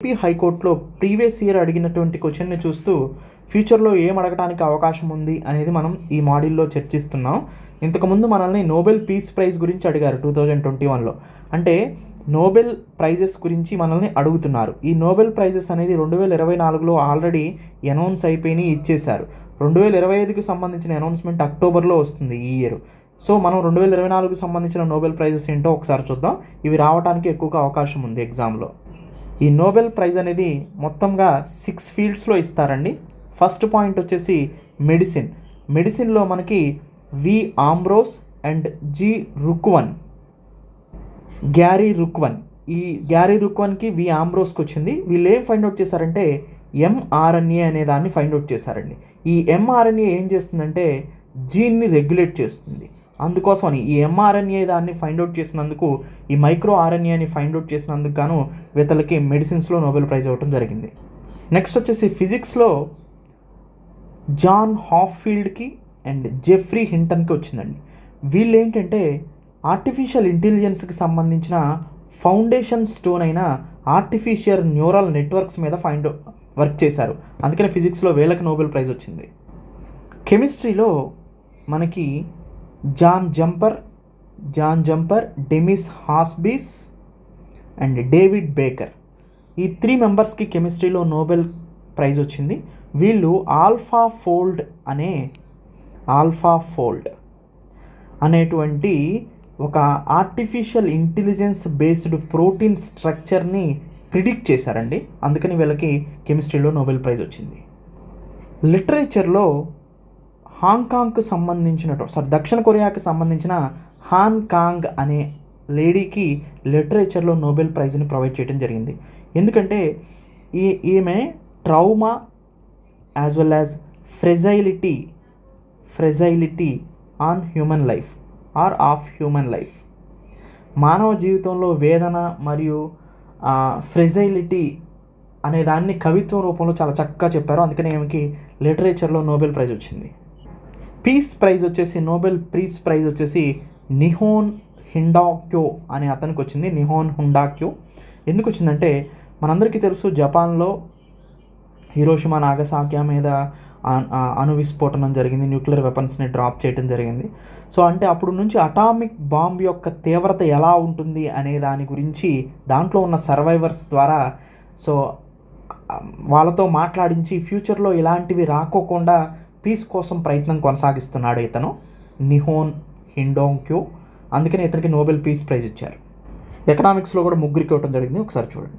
UP హైకోర్టులో previous year అడిగినటువంటి క్వశ్చన్ని చూస్తూ ఫ్యూచర్లో ఏం అడగడానికి అవకాశం ఉంది అనేది మనం ఈ మాడ్యూల్లో చర్చిస్తున్నాం. ఇంతకుముందు మనల్ని నోబెల్ పీస్ ప్రైజ్ గురించి అడిగారు 2021లో. అంటే నోబెల్ ప్రైజెస్ గురించి మనల్ని అడుగుతున్నారు. ఈ నోబెల్ ప్రైజెస్ అనేది 2024లో ఆల్రెడీ అనౌన్స్ అయిపోయి ఇచ్చేశారు. 2025కి సంబంధించిన అనౌన్స్మెంట్ అక్టోబర్లో వస్తుంది ఈ ఇయర్. సో మనం 2024కి సంబంధించిన నోబెల్ ప్రైజెస్ ఏంటో ఒకసారి చూద్దాం. ఇవి రావడానికి ఎక్కువగా అవకాశం ఉంది ఎగ్జామ్లో. ఈ నోబెల్ ప్రైజ్ అనేది మొత్తంగా 6 ఫీల్డ్స్లో ఇస్తారండి. ఫస్ట్ పాయింట్ వచ్చేసి మెడిసిన్లో మనకి వి ఆంబ్రోస్ అండ్ జి రుక్వన్, గ్యారీ రుక్వన్. ఈ గ్యారీ రుక్వన్కి వి ఆంబ్రోస్కి వచ్చింది. వీళ్ళు ఏం ఫైండ్ అవుట్ చేశారంటే ఎంఆర్ఎన్ఏ అనే దాన్ని ఫైండ్ అవుట్ చేశారండి. ఈ ఎంఆర్ఎన్ఏ ఏం చేస్తుందంటే జీన్ని రెగ్యులేట్ చేస్తుంది. అందుకోసమని ఈ ఎంఆర్ఎన్ఏ దాన్ని ఫైండ్ అవుట్ చేసినందుకు, ఈ మైక్రో ఆర్ఎన్ఏని ఫైండ్ అవుట్ చేసినందుకు గాను వీళ్ళకి మెడిసిన్స్లో నోబెల్ ప్రైజ్ ఇవ్వడం జరిగింది. నెక్స్ట్ వచ్చేసి ఫిజిక్స్లో జాన్ హాఫీల్డ్కి అండ్ జెఫ్రీ హింటన్కి వచ్చిందండి. వీళ్ళు ఏంటంటే ఆర్టిఫిషియల్ ఇంటెలిజెన్స్కి సంబంధించిన ఫౌండేషన్ స్టోన్ అయిన ఆర్టిఫిషియల్ న్యూరల్ నెట్వర్క్స్ మీద వర్క్ చేశారు. అందుకని ఫిజిక్స్లో వీళ్ళకి నోబెల్ ప్రైజ్ వచ్చింది. కెమిస్ట్రీలో మనకి John Jumper, Demis Hassabis and David Baker, ఈ 3 మెంబర్స్కి కెమిస్ట్రీలో నోబెల్ ప్రైజ్ వచ్చింది. వీళ్ళు ఆల్ఫాఫోల్డ్ అనేటువంటి ఒక ఆర్టిఫిషియల్ ఇంటెలిజెన్స్ బేస్డ్ ప్రోటీన్ స్ట్రక్చర్ని ప్రిడిక్ట్ చేశారండి. అందుకని వీళ్ళకి కెమిస్ట్రీలో నోబెల్ ప్రైజ్ వచ్చింది. లిటరేచర్లో దక్షిణ కొరియాకి సంబంధించిన హాన్ కాంగ్ అనే లేడీకి లిటరేచర్లో నోబెల్ ప్రైజ్ని ప్రొవైడ్ చేయడం జరిగింది. ఎందుకంటే ఈమె trauma as well as fragility on human life or of human life, మానవ జీవితంలో వేదన మరియు ఫ్రెజైలిటీ అనే దాన్ని కవిత్వం రూపంలో చాలా చక్కగా చెప్పారు. అందుకని ఈమెకి లిటరేచర్లో నోబెల్ ప్రైజ్ వచ్చింది. పీస్ ప్రైజ్ వచ్చేసి నోబెల్ పీస్ ప్రైజ్ వచ్చేసి నిహోన్ హిండాక్యో అనే అతనికి వచ్చింది. నిహోన్ హుండాక్యో ఎందుకు వచ్చిందంటే మనందరికీ తెలుసు, జపాన్లో హిరోషిమా నాగసాకి మీద అణు విస్ఫోటనం జరిగింది, న్యూక్లియర్ వెపన్స్ని డ్రాప్ చేయడం జరిగింది. సో అంటే అప్పుడు నుంచి అటామిక్ బాంబ్ యొక్క తీవ్రత ఎలా ఉంటుంది అనే దాని గురించి దాంట్లో ఉన్న సర్వైవర్స్ ద్వారా సో వాళ్ళతో మాట్లాడించి ఫ్యూచర్లో ఇలాంటివి రాకోకుండా పీస్ కోసం ప్రయత్నం కొనసాగిస్తున్నాడు ఇతను, నిహోన్ హిండాక్యో. అందుకని ఇతనికి నోబెల్ పీస్ ప్రైజ్ ఇచ్చారు. ఎకనామిక్స్లో కూడా 3 ఇవ్వడం జరిగింది. ఒకసారి చూడండి.